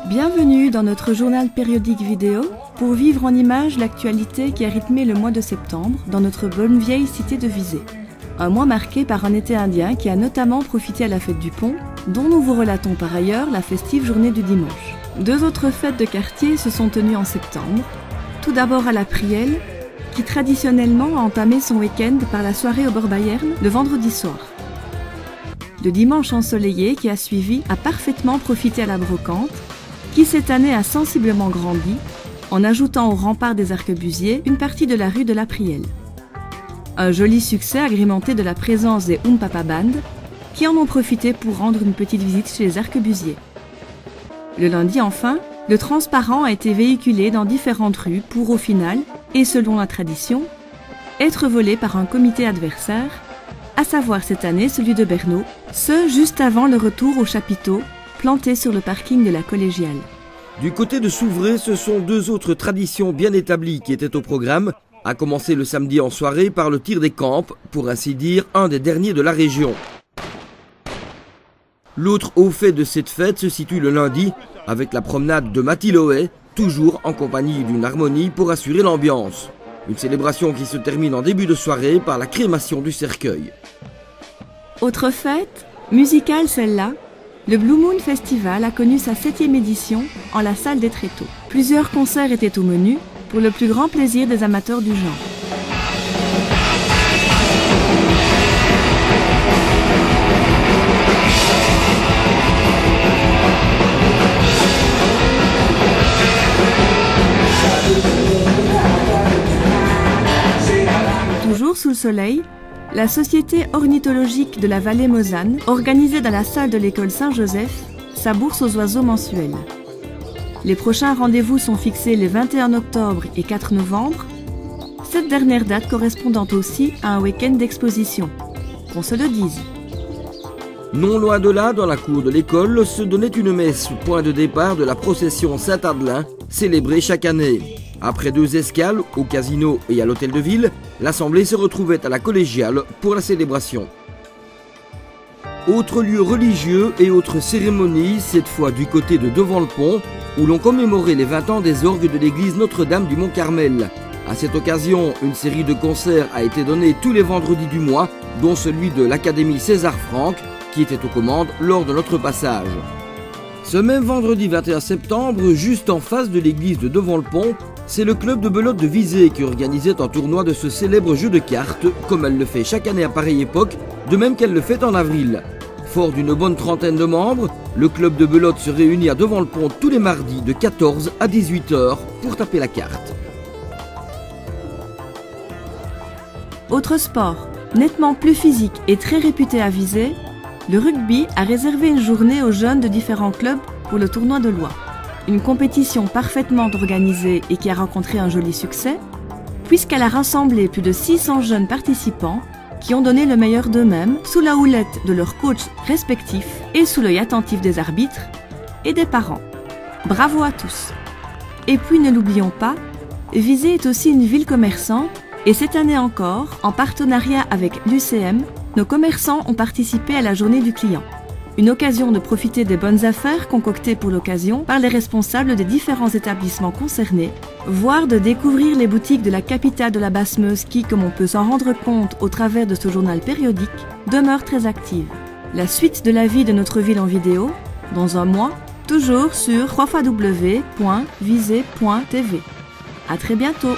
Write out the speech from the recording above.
Bienvenue dans notre journal périodique vidéo pour vivre en images l'actualité qui a rythmé le mois de septembre dans notre bonne vieille cité de Visé. Un mois marqué par un été indien qui a notamment profité à la fête du Pont, dont nous vous relatons par ailleurs la festive journée du dimanche. Deux autres fêtes de quartier se sont tenues en septembre. Tout d'abord à la Prielle, qui traditionnellement a entamé son week-end par la soirée au bord Bayern le vendredi soir. Le dimanche ensoleillé qui a suivi a parfaitement profité à la Brocante, qui cette année a sensiblement grandi, en ajoutant au rempart des arquebusiers une partie de la rue de la Prielle. Un joli succès agrémenté de la présence des Papa Band, qui en ont profité pour rendre une petite visite chez les arquebusiers. Le lundi enfin, le transparent a été véhiculé dans différentes rues pour au final, et selon la tradition, être volé par un comité adversaire, à savoir cette année celui de Bernaud, ce juste avant le retour au chapiteau, planté sur le parking de la collégiale. Du côté de Souvray, ce sont deux autres traditions bien établies qui étaient au programme, à commencer le samedi en soirée par le tir des campes, pour ainsi dire un des derniers de la région. L'autre haut fait de cette fête se situe le lundi, avec la promenade de Matiloé, toujours en compagnie d'une harmonie pour assurer l'ambiance. Une célébration qui se termine en début de soirée par la crémation du cercueil. Autre fête, musicale celle-là, le Blue Moon Festival a connu sa 7e édition en la salle des Tréteaux. Plusieurs concerts étaient au menu, pour le plus grand plaisir des amateurs du genre. Toujours sous le soleil, la Société ornithologique de la vallée Mosane, organisée dans la salle de l'école Saint-Joseph, sa bourse aux oiseaux mensuelle. Les prochains rendez-vous sont fixés les 21 octobre et 4 novembre, cette dernière date correspondant aussi à un week-end d'exposition, qu'on se le dise. Non loin de là, dans la cour de l'école, se donnait une messe, point de départ de la procession Saint-Adelin, célébrée chaque année. Après 2 escales, au casino et à l'hôtel de ville, l'assemblée se retrouvait à la collégiale pour la célébration. Autre lieu religieux et autre cérémonie, cette fois du côté de devant le pont, où l'on commémorait les 20 ans des orgues de l'église Notre-Dame du Mont-Carmel. À cette occasion, une série de concerts a été donnée tous les vendredis du mois, dont celui de l'Académie César Franck, qui était aux commandes lors de notre passage. Ce même vendredi 21 septembre, juste en face de l'église de devant le pont, c'est le club de belote de Visé qui organisait un tournoi de ce célèbre jeu de cartes, comme elle le fait chaque année à pareille époque, de même qu'elle le fait en avril. Fort d'une bonne trentaine de membres, le club de belote se réunit à devant le pont tous les mardis de 14 à 18 h pour taper la carte. Autre sport, nettement plus physique et très réputé à Visé, le rugby a réservé une journée aux jeunes de différents clubs pour le tournoi de Loie. Une compétition parfaitement organisée et qui a rencontré un joli succès, puisqu'elle a rassemblé plus de 600 jeunes participants qui ont donné le meilleur d'eux-mêmes sous la houlette de leurs coachs respectifs et sous l'œil attentif des arbitres et des parents. Bravo à tous! Et puis ne l'oublions pas, Visé est aussi une ville commerçante et cette année encore, en partenariat avec l'UCM, nos commerçants ont participé à la journée du client. Une occasion de profiter des bonnes affaires concoctées pour l'occasion par les responsables des différents établissements concernés, voire de découvrir les boutiques de la capitale de la Basse-Meuse qui, comme on peut s'en rendre compte au travers de ce journal périodique, demeure très active. La suite de la vie de notre ville en vidéo, dans un mois, toujours sur www.visé.tv. À très bientôt.